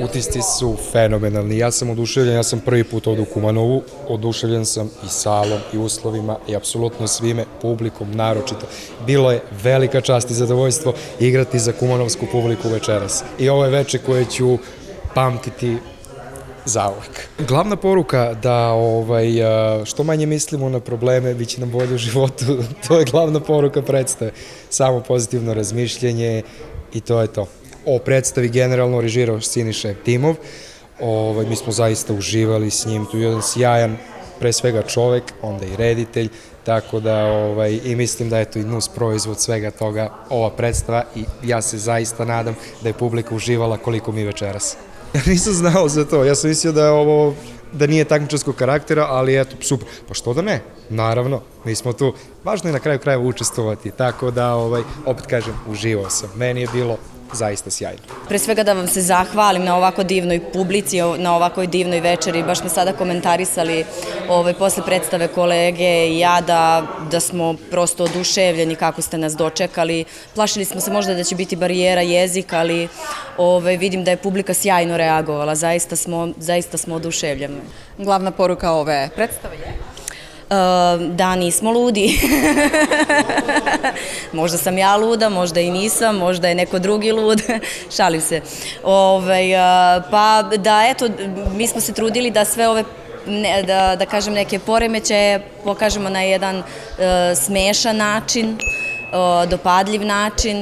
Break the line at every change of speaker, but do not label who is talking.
Utisci su fenomenalni, ja sam oduševljen, ja sam prvi put ovdje u Kumanovu, oduševljen sam i salom i uslovima i apsolutno svime, publikom naročito. Bilo je velika čast i zadovoljstvo igrati za kumanovsku publiku večeras. I ovo je veče koje ću pamtiti zauvek. Glavna poruka da što manje mislimo na probleme, bit će nam bolje u životu, to je glavna poruka predstave. Samo pozitivno razmišljanje i to je to. O predstavi generalno režirao Siniša Evtimov, mi smo zaista uživali s njim, tu je jedan sjajan, pre svega čovek, onda i reditelj, tako da i mislim da je to i nus proizvod svega toga ova predstava i ja se zaista nadam da je publika uživala koliko mi večeras. Ja nisam znao za to, ja sam mislio da je ovo, da nije takmičarskog karaktera, ali eto, super, pa što da ne, naravno, mi smo tu, važno je na kraju krajeva učestvovati, tako da, opet kažem, uživao sam, meni je bilo zaista sjajno.
Pre svega da vam se zahvalim na ovako divnoj publici, na ovakoj divnoj večeri, baš smo sada komentarisali posle predstave kolege i ja da smo prosto oduševljeni kako ste nas dočekali. Plašili smo se možda da će biti barijera jezik, ali vidim da je publika sjajno reagovala, zaista smo oduševljeni.
Glavna poruka ove predstave je?
Da nismo ludi. Možda sam ja luda, možda i nisam, možda je neko drugi lud, šalim se. Pa da, eto, mi smo se trudili da sve ove, da kažem, neke poremećaje pokažemo na jedan smešan način, dopadljiv način